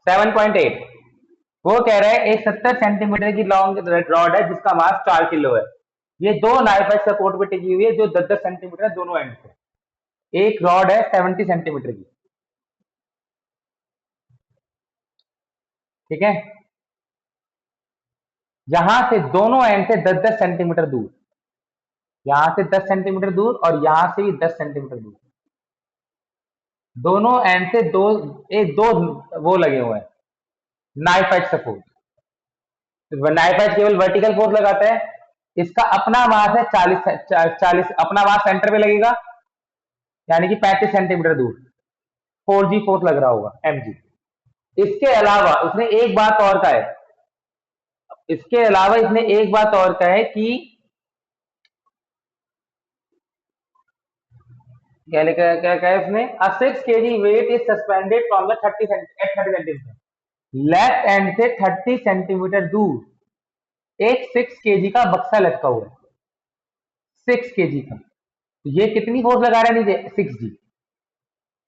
7.8। वो कह रहा है एक 70 सेंटीमीटर की लॉन्ग रॉड है जिसका मास 4 किलो है। ये दो नाइफ एज सपोर्ट पे टिकी हुई है जो 10 10 सेंटीमीटर है दोनों एंड पे। एक रॉड है 70 सेंटीमीटर की, ठीक है। यहां से दोनों एंड से 10 10 सेंटीमीटर दूर, यहां से 10 सेंटीमीटर दूर और यहां से भी 10 सेंटीमीटर दूर, दोनों एंड से दो वो लगे हुए हैं knife edge support. Knife edge केवल वर्टिकल फोर्स लगाता है। इसका अपना मास है 40 अपना मास सेंटर पे लगेगा, यानी कि 35 सेंटीमीटर दूर 4G फोर्स लग रहा होगा, mg। इसके अलावा उसने एक बात और कहा है, इसके अलावा इसने एक बात और कहा है कि क्या लिखा, क्या कहा है उसने, a 6 kg weight is suspended from the 30 centimetre, left and से 30 सेंटीमीटर दूर एक 6 kg का बक्सा लटका हुआ है, 6 kg का। तो ये कितनी फोर्स लगा रहा है नीचे? 6G।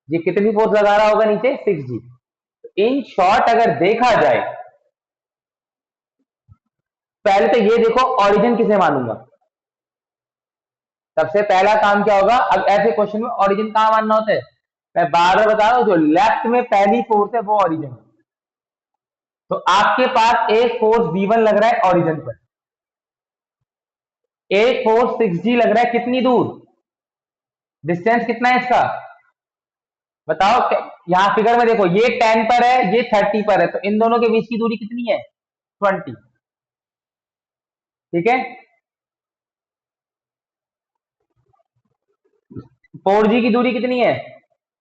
ये कितनी फोर्स लगा रहा होगा नीचे? 6G। इन शॉर्ट अगर देखा जाए, पहले तो ये देखो ओरिजिन किसे मानूंगा। सबसे पहला काम क्या होगा, अब ऐसे क्वेश्चन में ओरिजिन कहां मानना होता है? मैं बार बार बता रहा हूं, जो लेफ्ट में पहली फोर्स है वो ओरिजिन है। तो आपके पास एक फोर्स V1 लग रहा है ओरिजिन पर, एक फोर्स 6G लग रहा है कितनी दूर? डिस्टेंस कितना है इसका बताओ। यहां फिगर में देखो, ये 10 पर है, ये 30 पर है, तो इन दोनों के बीच की दूरी कितनी है? 20, ठीक है। 4G की दूरी कितनी है?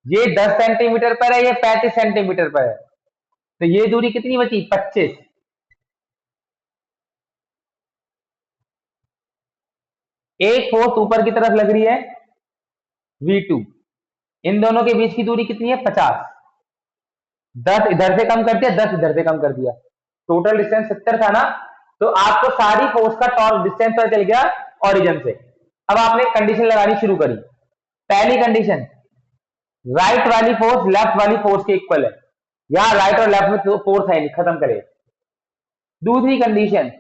ये 10 सेंटीमीटर पर है, ये 35 सेंटीमीटर पर है, तो ये दूरी कितनी बची? 25। एक फोर्स ऊपर की तरफ लग रही है V2, इन दोनों के बीच की दूरी कितनी है? 50। 10 इधर से कम कर दिया, 10 इधर से कम कर दिया, टोटल डिस्टेंस 70 था ना। तो आपको सारी फोर्स का टॉर्क डिस्टेंस पता चल गया ओरिजिन से। अब आपने कंडीशन लगानी शुरू करी। पहली कंडीशन, राइट वाली फोर्स लेफ्ट वाली फोर्स के इक्वल है, यहां राइट और लेफ्ट में तो फोर्स है नहीं, खत्म करे। दूसरी condition,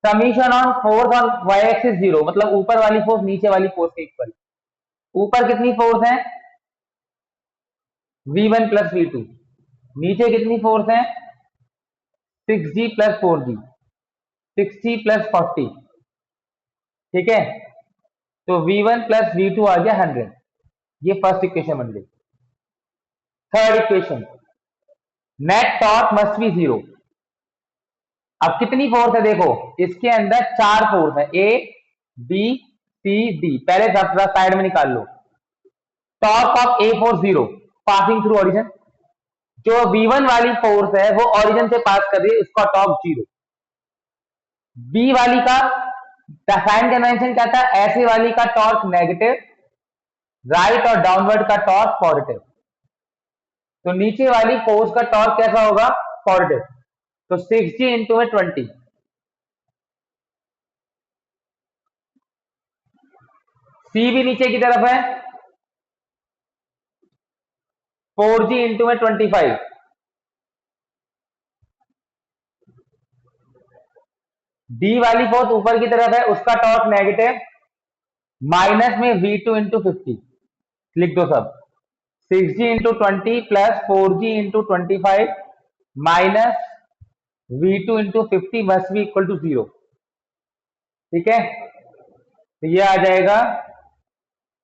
summation on force on Y axis 0, मतलब ऊपर वाली फोर्स नीचे वाली फोर्स के इक्वल। ऊपर कितनी फोर्स है? V1 plus V2। नीचे कितनी फोर्स है? 6G प्लस 4G, 60 प्लस 40, ठीक है। तो V1 प्लस V2 आ गया 100। ये फर्स्ट इक्वेशन बन गई। Third equation, net torque must be 0। अब कितनी फोर्स है देखो, इसके अंदर 4 फोर्स है, A B C D, पहले साइड में निकाल लो। Torque of A force 0 passing through origin, जो V1 वाली फोर्स है वो ओरिजिन से पास कर रही है, उसका टॉर्क 0। B वाली का साइन कन्वेंशन क्या था? ऐसे वाली का टॉर्क नेगेटिव, राइट और डाउनवर्ड का टॉर्क पॉजिटिव। तो नीचे वाली फोर्स का टॉर्क कैसा होगा? पॉजिटिव। तो 6G इंटू में 20, C भी नीचे की तरफ है, 4G इंटू में 25, D वाली फोर्स ऊपर की तरफ है, उसका टॉर्क नेगेटिव, माइनस में V2 इंटू 50, लिख दो सब। 6G into 20 plus 4G into 25 minus V2 into 50 must be equal to 0, ठीक है। तो ये आ जाएगा,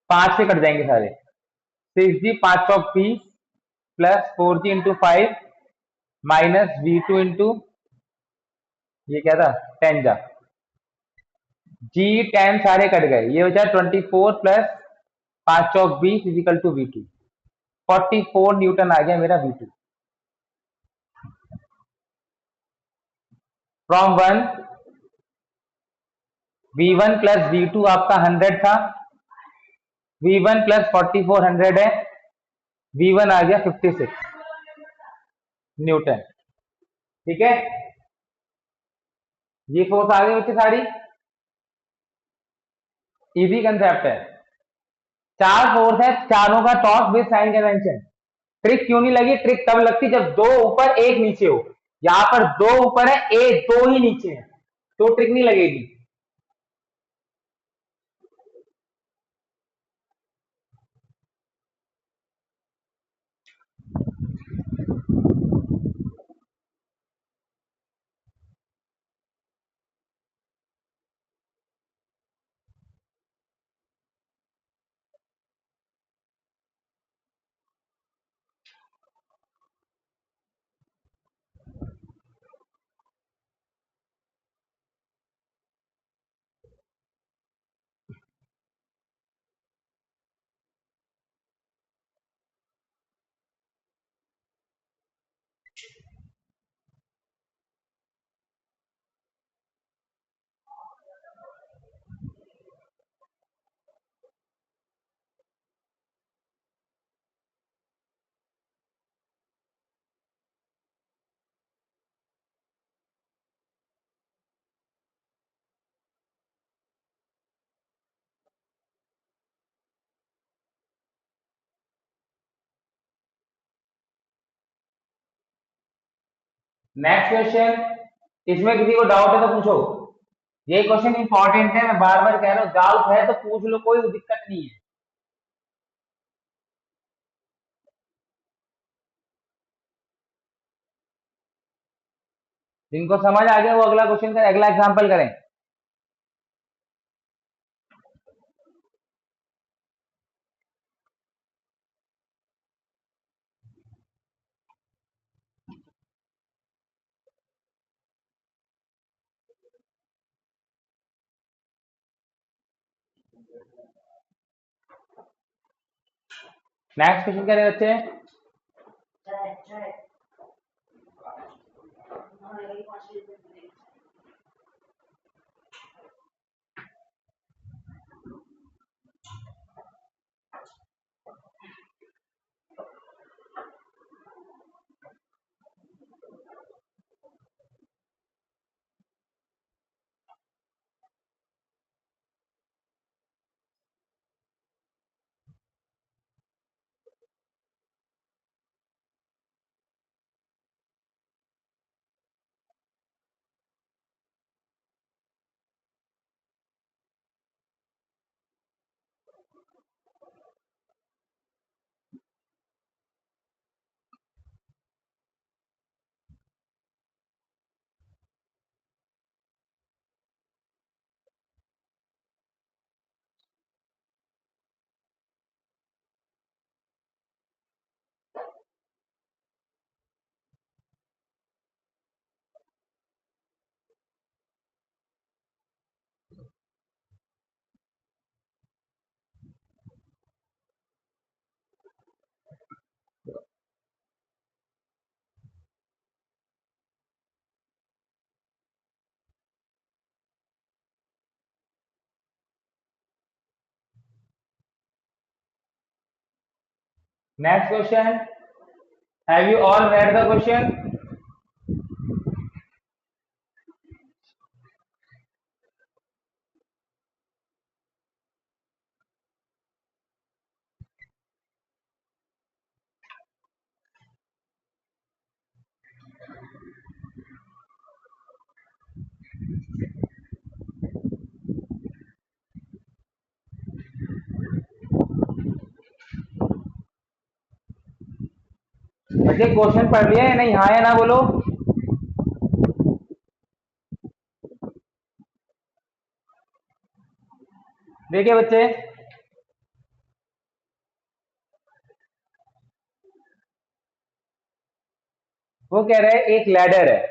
5 से कट जाएंगे सारे। 6G 5 चौक 20 plus 4G into 5 minus V2 into, ये क्या था, 10 जा, G 10 सारे कट गए, ये बचा 24 प्लस 5 चौक 20 इजिकल टू V2। 44 न्यूटन आ गया मेरा V2। From 1, V1 plus V2 आपका 100 था, V1 प्लस 4400 है, V1 आ गया 56 न्यूटन। ठीक है, ये फोर्स आ गई बच्चे सारी, इजी कंसेप्ट है। चार फोर्स है, चारों का torque with sign convention. Trick क्यों नहीं लगी? ट्रिक तब लगती जब दो ऊपर एक नीचे हो। यहां पर दो ऊपर है, एक दो ही नीचे है, तो ट्रिक नहीं लगेगी। नेक्स्ट क्वेश्चन, इसमें किसी को डाउट है तो पूछो। ये क्वेश्चन इंपॉर्टेंट है, मैं बार बार कह रहा हूँ, डाउट है तो पूछ लो, कोई दिक्कत नहीं है। जिनको समझ आ गया वो अगला क्वेश्चन करें, अगला एग्जाम्पल करें। नेक्स्ट क्वेश्चन करें बच्चे। Next question, have you all read the question? बच्चे क्वेश्चन पढ़ लिया है नहीं? हाँ या ना बोलो। देखिए बच्चे, वो कह रहे हैं एक लैडर है,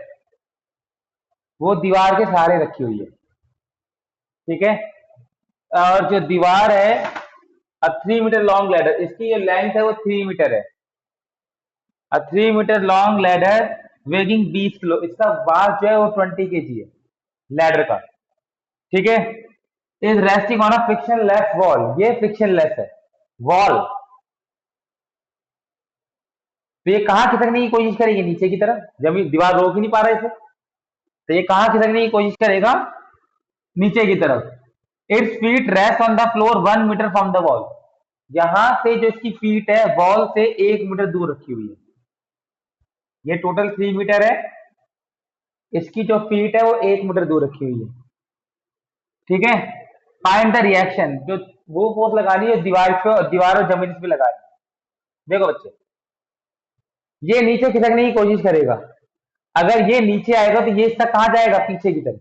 वो दीवार के सहारे रखी हुई है, ठीक है, और जो दीवार है 3 मीटर लॉन्ग लैडर, इसकी जो लेंथ है वो 3 मीटर है। A 3 metre long ladder weighing 20 kilo, इसका मास जो है वो 20 kg है लैडर का, ठीक है। Is resting on a frictionless wall, ये फ्रिक्शनलेस है वॉल, तो ये कहाँ खिसकने की कोशिश करेगी, नीचे की तरफ, जमीन दीवार रोक ही नहीं पा रहा इसे, तो ये कहाँ खिसकने की कोशिश करेगा, नीचे की तरफ। Its feet rest on the floor 1 metre from the wall, यहां से जो इसकी फीट है वॉल से 1 मीटर दूर रखी हुई है, ये टोटल 3 मीटर है, इसकी जो फीट है वो 1 मीटर दूर रखी हुई है, ठीक है। फाइंड द रिएक्शन, जो वो फोर्स लगानी है दीवार पे, दीवार और जमीन पे लगानी है। देखो बच्चे, ये नीचे खिसकने की कोशिश करेगा, अगर ये नीचे आएगा तो ये इसका कहाँ जाएगा, पीछे की तरफ।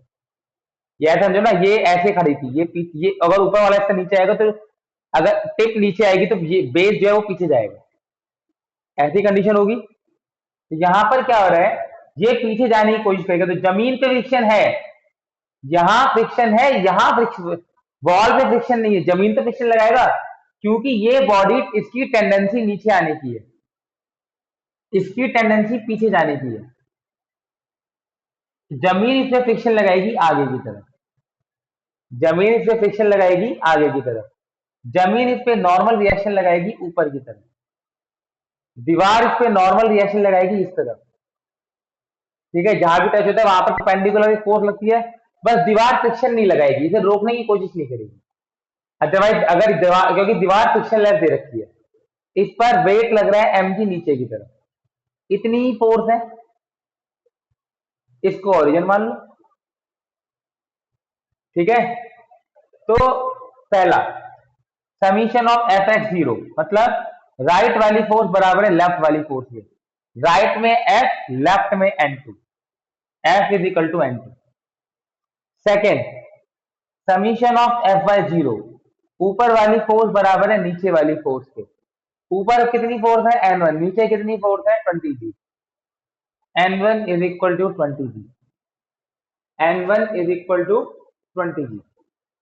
ये ऐसा समझो ना, ये ऐसे खड़ी थी, ये पीछे, ये अगर ऊपर वाला इसका नीचे आएगा तो अगर टिप नीचे आएगी तो ये बेस जो है वो पीछे जाएगा, ऐसी कंडीशन होगी। तो यहां पर क्या हो रहा है, ये पीछे जाने की कोशिश करेगा, तो जमीन पे फ्रिक्शन है, यहां फ्रिक्शन है, यहां फ्रिक्शन, वॉल पे फ्रिक्शन नहीं है, जमीन पे फ्रिक्शन लगाएगा, क्योंकि ये बॉडी, इसकी टेंडेंसी नीचे आने की है, इसकी टेंडेंसी पीछे जाने की है, जमीन इस पे फ्रिक्शन लगाएगी आगे की तरफ, जमीन इस पे फ्रिक्शन लगाएगी आगे की तरफ, जमीन इस पे नॉर्मल रिएक्शन लगाएगी ऊपर की तरफ, दीवार इस पे नॉर्मल रिएक्शन लगाएगी इस तरफ, ठीक है। जहां भी टच होता है वहां पर परपेंडिकुलर फोर्स लगती है, बस दीवार फ्रिक्शन नहीं लगाएगी, इसे रोकने की कोशिश नहीं करेगी। अदरवाइज अगर दीवार, क्योंकि दीवार फ्रिक्शन लेस दे रखी है, इस पर वेट लग रहा है mg नीचे की तरफ, इतनी ही फोर्स है, इसको ओरिजिन मान लो, ठीक है। तो पहला summation of F x zero, मतलब राइट वाली फोर्स बराबर है लेफ्ट वाली फोर्स के, राइट में एफ, लेफ्ट में n2, F is equal to n2। Second summation of F by zero, ऊपर वाली फोर्स बराबर है नीचे वाली फोर्स के, ऊपर कितनी फोर्स है n1, नीचे कितनी फोर्स है 20g, n1 is equal to 20g, n1 is equal to 20g,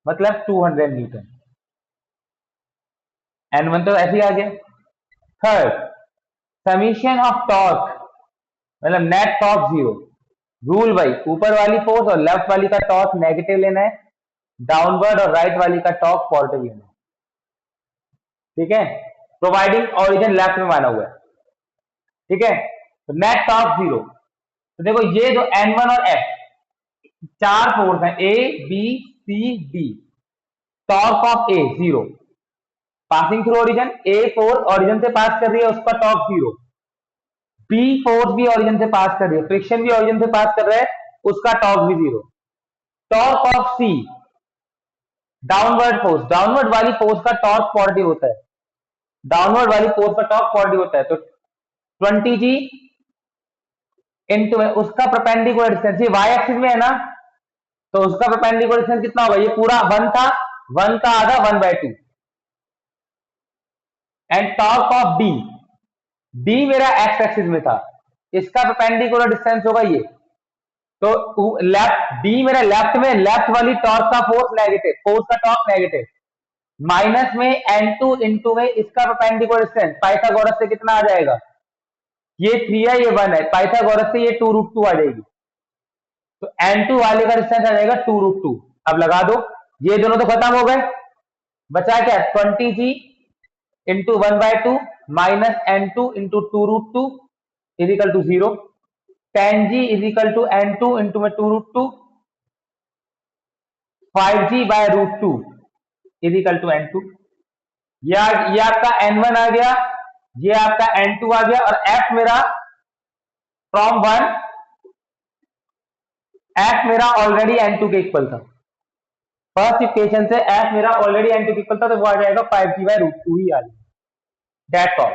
मतलब 200 न्यूटन, n1 तो ऐसे ही आ गया। थर्ड समीशन ऑफ टॉर्क, मतलब नेट टॉर्क जीरो, रूल भाई ऊपर वाली फोर्स और लेफ्ट वाली का टॉर्क नेगेटिव लेना है, डाउनवर्ड और राइट वाली का टॉर्क पॉजिटिव लेना है, ठीक है। प्रोवाइडिंग ओरिजिन लेफ्ट में माना हुआ है, ठीक है। तो नेट टॉर्क जीरो, तो देखो ये जो n1 और f, चार फोर्स है a b c d, torque of a zero, passing through origin, a force origin से पास कर रही है, उसका टॉर्क जीरो, b फोर्स भी ओरिजिन से पास कर रही है, फ्रिक्शन भी ओरिजिन से पास कर रहा है, उसका टॉर्क भी zero. Torque of c, downward force, downward वाली फोर्स का टॉर्क पॉजिटिव होता है, डाउनवर्ड वाली फोर्स का टॉर्क पॉजिटिव होता है, तो 20g इनटू उसका परपेंडिकुलर डिस्टेंस, ये y एक्सिस में है ना, तो उसका परपेंडिकुलर डिस्टेंस कितना होगा, ये पूरा 1 था, 1 का आधा 1/2, and torque of d, d मेरा x एक्सिस में था, इसका परपेंडिकुलर डिस्टेंस होगा ये, तो लेफ्ट d मेरा लेफ्ट में, लेफ्ट वाली टॉर्क का फोर्स नेगेटिव, फोर्स का टॉर्क नेगेटिव, माइनस में n2 इंटू में इसका परपेंडिकुलर डिस्टेंस, पाइथागोरस से कितना आ जाएगा, ये 3 है ये 1 है, पाइथागोरस से ये 2√2 आ जाएगी, तो n2 वाले का डिस्टेंस आ जाएगा 2√2। अब लगा दो, ये दोनों तो खत्म हो गए, बचा क्या 20g into 1/2 minus n2 into 2√2 is equal to 0, 10g is equal to n2 into में 2√2, 5g bye √2 is equal to n2, ये आपका n1 आ गया, ये आपका n2 आ गया, और f मेरा फ्रॉम 1, f मेरा ऑलरेडी n2 के इक्वल था, फर्स्ट इक्वेशन से f मेरा ऑलरेडी n2 के इक्वल था, तो वो आ जाएगा 5g बाय √2 ही आ जाएगा, दैट्स ऑल।